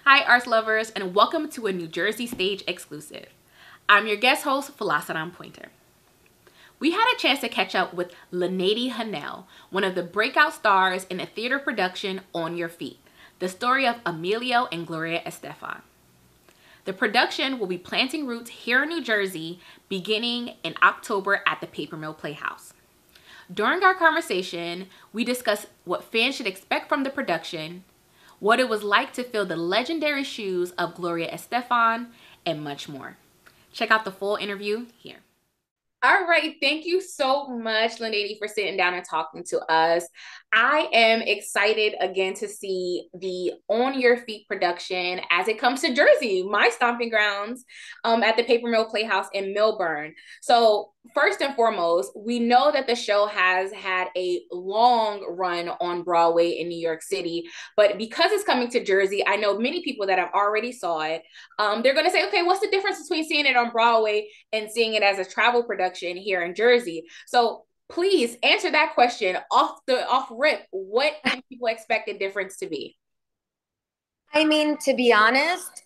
Hi, arts lovers, and welcome to a New Jersey Stage exclusive. I'm your guest host, Flisadam Pointer. We had a chance to catch up with Linedy Genao, one of the breakout stars in the theater production On Your Feet, the story of Emilio and Gloria Estefan. The production will be planting roots here in New Jersey beginning in October at the Paper Mill Playhouse. During our conversation, we discussed what fans should expect from the production, what it was like to fill the legendary shoes of Gloria Estefan, and much more. Check out the full interview here. All right. Thank you so much, Linedy, for sitting down and talking to us. I am excited again to see the On Your Feet production as it comes to Jersey, my stomping grounds, at the Paper Mill Playhouse in Millburn. So first and foremost, we know that the show has had a long run on Broadway in New York City, but because it's coming to Jersey, I know many people that have already saw it. They're going to say, okay, what's the difference between seeing it on Broadway and seeing it as a travel production here in Jersey? So please answer that question off rip. What can people expect the difference to be? I mean, to be honest,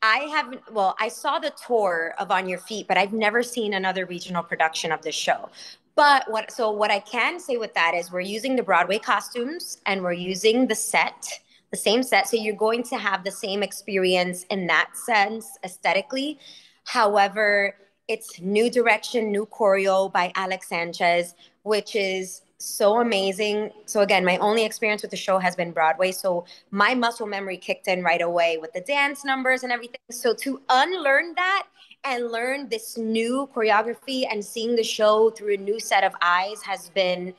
I haven't, well, I saw the tour of On Your Feet, but I've never seen another regional production of this show. What I can say with that is we're using the Broadway costumes and we're using the same set. So you're going to have the same experience in that sense aesthetically. However, it's new direction, new choreo by Alex Sanchez, which is so amazing. So again, my only experience with the show has been Broadway. So my muscle memory kicked in right away with the dance numbers and everything. So to unlearn that and learn this new choreography and seeing the show through a new set of eyes has been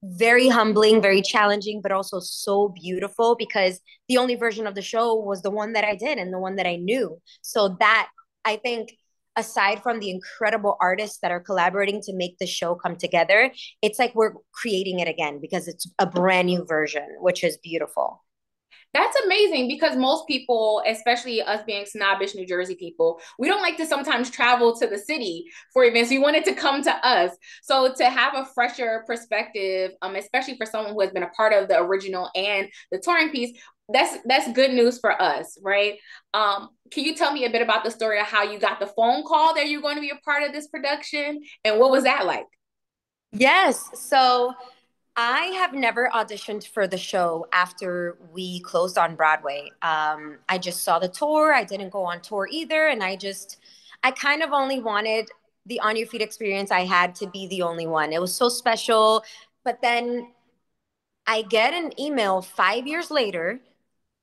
very humbling, very challenging, but also so beautiful because the only version of the show was the one that I did and the one that I knew. So that I think aside from the incredible artists that are collaborating to make the show come together, it's like we're creating it again because it's a brand new version, which is beautiful. That's amazing because most people, especially us being snobbish New Jersey people, we don't like to sometimes travel to the city for events. We want it to come to us. So to have a fresher perspective, especially for someone who has been a part of the original and the touring piece, that's good news for us, right? Can you tell me a bit about the story of how you got the phone call that you're going to be a part of this production, and what was that like? Yes. So I have never auditioned for the show after we closed on Broadway. I just saw the tour. I didn't go on tour either. And I kind of only wanted the On Your Feet experience I had to be the only one. It was so special. But then I get an email 5 years later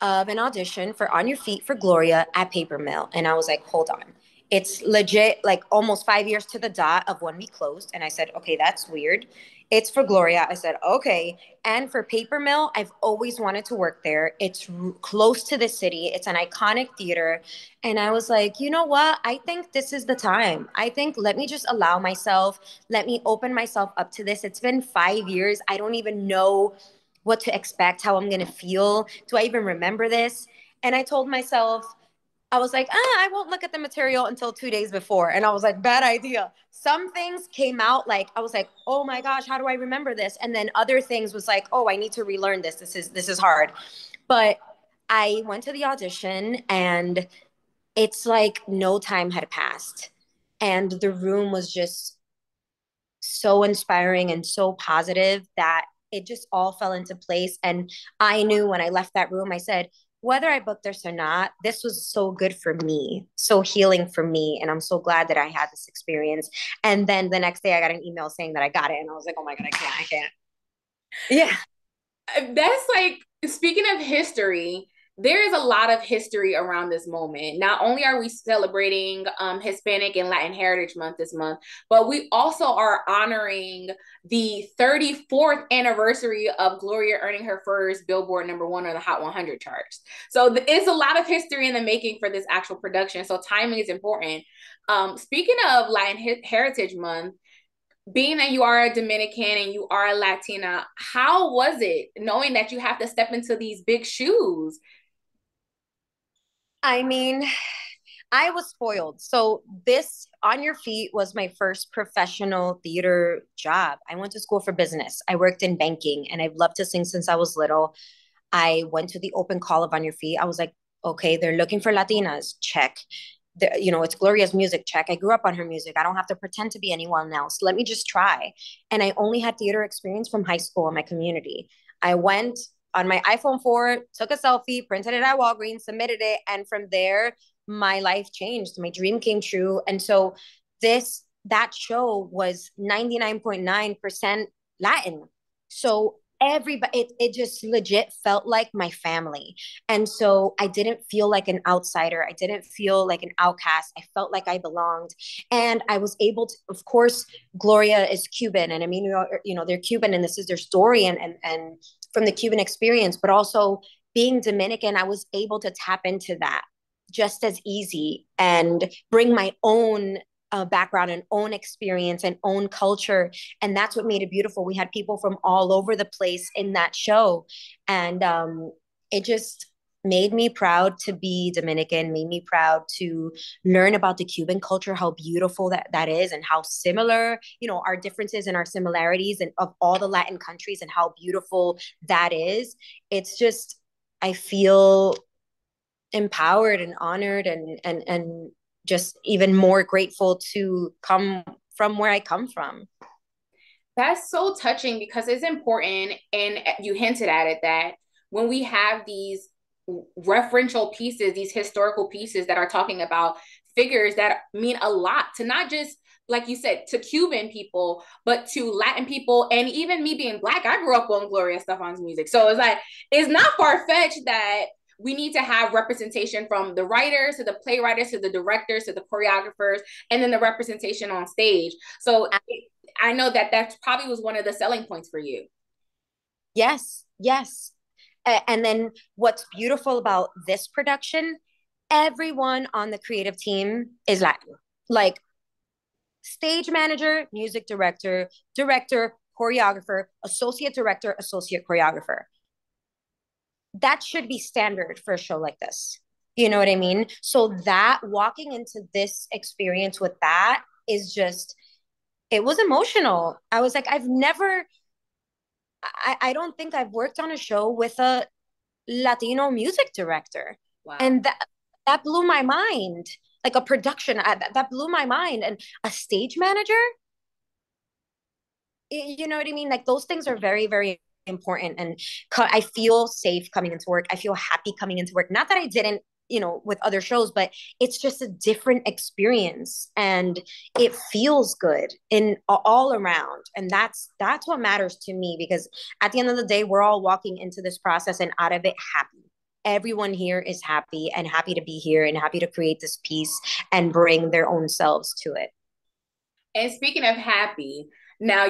of an audition for On Your Feet for Gloria at Paper Mill. And I was like, hold on. It's legit like almost 5 years to the dot of when we closed. And I said, okay, that's weird. It's for Gloria. I said, okay. And for Paper Mill, I've always wanted to work there. It's close to the city, it's an iconic theater. And I was like, you know what? I think this is the time. I think let me just allow myself, let me open myself up to this. It's been 5 years. I don't even know what to expect, how I'm going to feel. Do I even remember this? And I told myself, I was like, I won't look at the material until 2 days before. And I was like, bad idea. Some things came out like, I was like, oh my gosh, how do I remember this? And then other things was like, oh, I need to relearn this. This is hard. But I went to the audition and it's like no time had passed. And the room was just so inspiring and so positive that it just all fell into place. And I knew when I left that room, I said, whether I booked this or not, this was so good for me, so healing for me. And I'm so glad that I had this experience. And then the next day, I got an email saying that I got it. And I was like, oh my God, I can't. Yeah. That's like, speaking of history, there is a lot of history around this moment. Not only are we celebrating Hispanic and Latin Heritage Month this month, but we also are honoring the 34th anniversary of Gloria earning her first Billboard #1 on the Hot 100 charts. So it's a lot of history in the making for this actual production. So timing is important. Speaking of Latin Heritage Month, being that you are a Dominican and you are a Latina, how was it knowing that you have to step into these big shoes? I mean, I was spoiled. So this On Your Feet was my first professional theater job. I went to school for business. I worked in banking and I've loved to sing since I was little. I went to the open call of On Your Feet. I was like, Okay, they're looking for Latinas. Check. It's Gloria's music. Check. I grew up on her music. I don't have to pretend to be anyone else. Let me just try. And I only had theater experience from high school in my community. I went on my iPhone 4, took a selfie, printed it at Walgreens, submitted it, and from there, my life changed. My dream came true. And so that show was 99.9% Latin. So everybody, it just legit felt like my family. And so I didn't feel like an outsider. I didn't feel like an outcast. I felt like I belonged. And I was able to, of course, Gloria is Cuban and Emilio, they're Cuban and this is their story and from the Cuban experience, but also being Dominican, I was able to tap into that just as easy and bring my own background and own experience and own culture. And that's what made it beautiful. We had people from all over the place in that show. And it just made me proud to be Dominican, made me proud to learn about the Cuban culture, how beautiful that is, and how similar, our differences and our similarities and of all the Latin countries and how beautiful that is. It's just, I feel empowered and honored and just even more grateful to come from where I come from. That's so touching because it's important, and you hinted at it, that when we have these referential pieces, these historical pieces that are talking about figures that mean a lot to not just, like you said, to Cuban people, but to Latin people. And even me being Black, I grew up on Gloria Estefan's music. So it's like, it's not far-fetched that we need to have representation from the writers to the playwrights to the directors to the choreographers, and then the representation on stage. So I know that probably was one of the selling points for you. Yes, yes. And then what's beautiful about this production, everyone on the creative team is Latin. Like stage manager, music director, choreographer, associate director, associate choreographer. That should be standard for a show like this. You know what I mean? So that walking into this experience with that is just, it was emotional. I was like, I don't think I've worked on a show with a Latino music director. Wow. And that blew my mind. Like a production, that blew my mind. And a stage manager, you know what I mean? Like those things are very, very important. And I feel safe coming into work. I feel happy coming into work. Not that I didn't, with other shows, but it's just a different experience and it feels good in all around. And that's what matters to me, because at the end of the day, we're all walking into this process and out of it happy. Everyone here is happy and happy to be here and happy to create this piece and bring their own selves to it. And speaking of happy, now,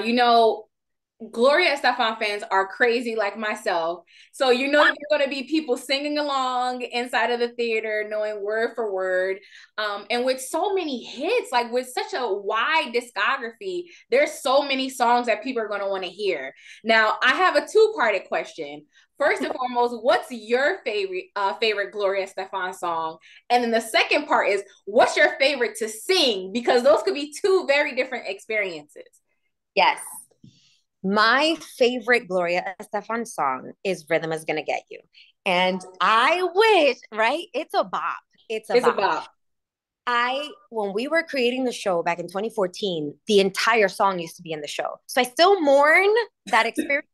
Gloria Estefan fans are crazy like myself. So that there are going to be people singing along inside of the theater, knowing word for word. And with so many hits, like with such a wide discography, there's so many songs that people are going to want to hear. Now, I have a two-parted question. First and foremost, what's your favorite Gloria Estefan song? And then the second part is, what's your favorite to sing? Because those could be two very different experiences. Yes. My favorite Gloria Estefan song is Rhythm Is Gonna Get You. And I wish, right? It's a bop. It's a bop. When we were creating the show back in 2014, the entire song used to be in the show. So I still mourn that experience.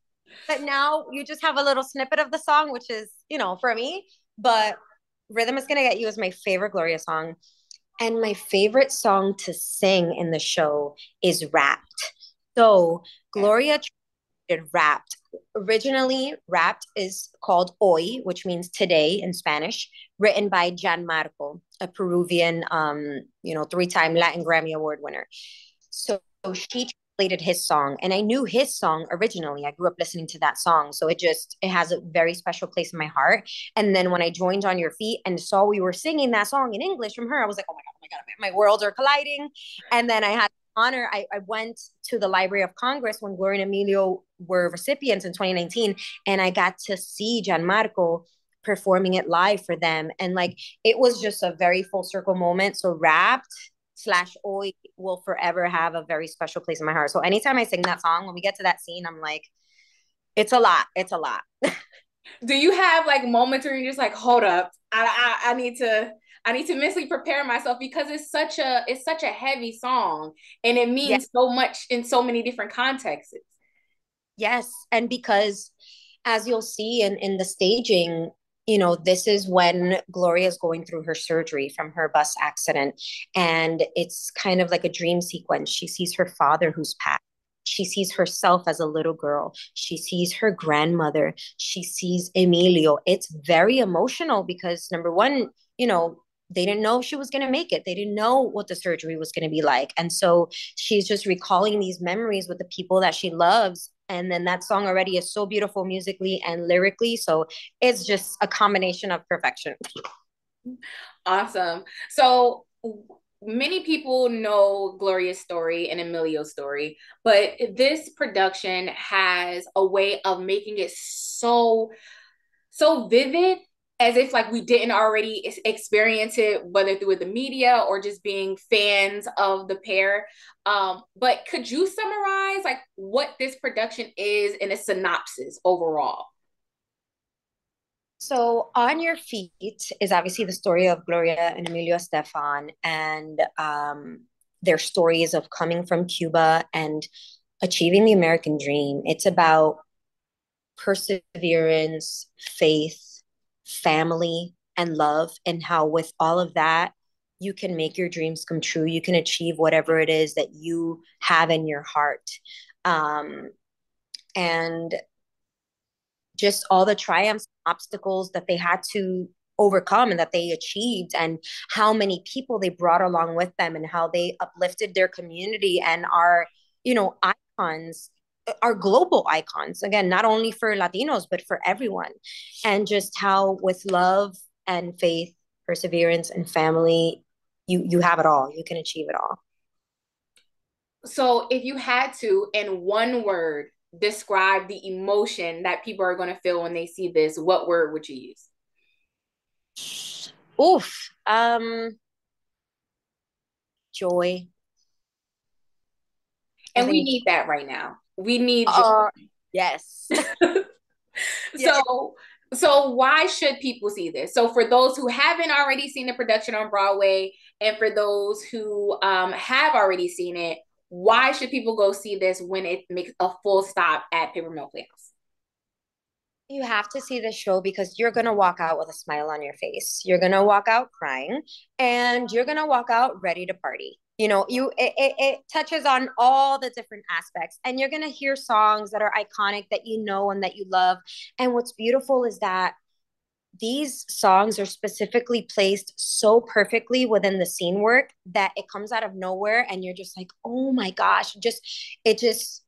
But now you just have a little snippet of the song, which is, for me. But Rhythm Is Gonna Get You is my favorite Gloria song. And my favorite song to sing in the show is Wrapped. So Gloria Wrapped. Originally, Wrapped is called Hoy, which means today in Spanish, written by Gianmarco, a Peruvian, 3-time Latin Grammy Award winner. So she translated his song, and I knew his song originally. I grew up listening to that song, so it has a very special place in my heart. And then when I joined On Your Feet and saw we were singing that song in English from her, I was like, oh my God, my worlds are colliding. And then I had honor, I went to the Library of Congress when Gloria and Emilio were recipients in 2019, and I got to see Gianmarco performing it live for them. And it was just a very full circle moment. So Wrapped/Hoy will forever have a very special place in my heart. So anytime I sing that song, when we get to that scene, I'm like, it's a lot. It's a lot. Do you have moments where you're just like, hold up, I need to mentally prepare myself because it's such a heavy song and it Yeah. means so much in so many different contexts. Yes. And because as you'll see in the staging, you know, this is when Gloria is going through her surgery from her bus accident. And it's kind of like a dream sequence. She sees her father who's passed. She sees herself as a little girl. She sees her grandmother. She sees Emilio. It's very emotional because, number one, you know, they didn't know she was going to make it. They didn't know what the surgery was going to be like. And so she's just recalling these memories with the people that she loves. And then that song already is so beautiful musically and lyrically. So it's just a combination of perfection. Awesome. So many people know Gloria's story and Emilio's story, but this production has a way of making it so vivid as if like we didn't already experience it, whether through the media or just being fans of the pair. But could you summarize like what this production is in a synopsis overall? So, On Your Feet is obviously the story of Gloria and Emilio Estefan and their stories of coming from Cuba and achieving the American dream. It's about perseverance, faith, family, and love, and how, with all of that, you can make your dreams come true. You can achieve whatever it is that you have in your heart. Um, and just all the triumphs, obstacles that they had to overcome and that they achieved, and how many people they brought along with them, and how they uplifted their community and are, you know, icons, are global icons, again, not only for Latinos but for everyone. And just how with love and faith, perseverance and family, you have it all. You can achieve it all. So if you had to, in one word, describe the emotion that people are going to feel when they see this, what word would you use? Oof. Joy. I And we think. need that right now. We need Uh, yes. joy. Yes. So, why should people see this? So for those who haven't already seen the production on Broadway, and for those who have already seen it, why should people go see this when it makes a full stop at Paper Mill Playhouse? You have to see the show because you're going to walk out with a smile on your face. You're going to walk out crying, and you're going to walk out ready to party. You know, it touches on all the different aspects, and you're going to hear songs that are iconic that you know and that you love. And what's beautiful is that these songs are specifically placed so perfectly within the scene work that it comes out of nowhere, and you're just like, oh my gosh, just it just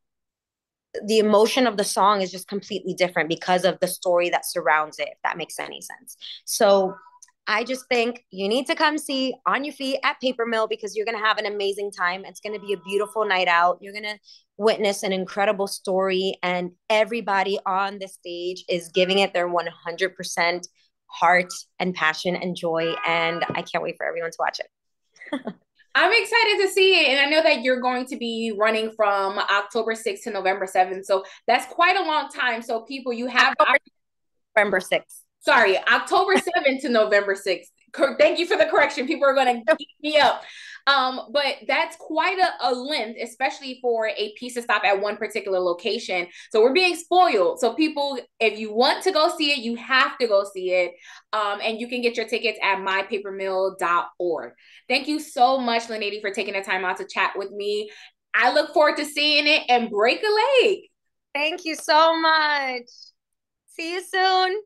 the emotion of the song is just completely different because of the story that surrounds it, if that makes any sense. So I just think you need to come see On Your Feet at Paper Mill because you're going to have an amazing time. It's going to be a beautiful night out. You're going to witness an incredible story, and everybody on the stage is giving it their 100% heart and passion and joy. And I can't wait for everyone to watch it. I'm excited to see it. And I know that you're going to be running from October 6th to November 7th. So that's quite a long time. So people, you have November 6th. Sorry, October 7th to November 6th. Thank you for the correction. People are going to eat me up. But that's quite a length, especially for a piece to stop at one particular location. So we're being spoiled. So people, if you want to go see it, you have to go see it. And you can get your tickets at mypapermill.org. Thank you so much, Linedy, for taking the time out to chat with me. I look forward to seeing it and break a leg. Thank you so much. See you soon.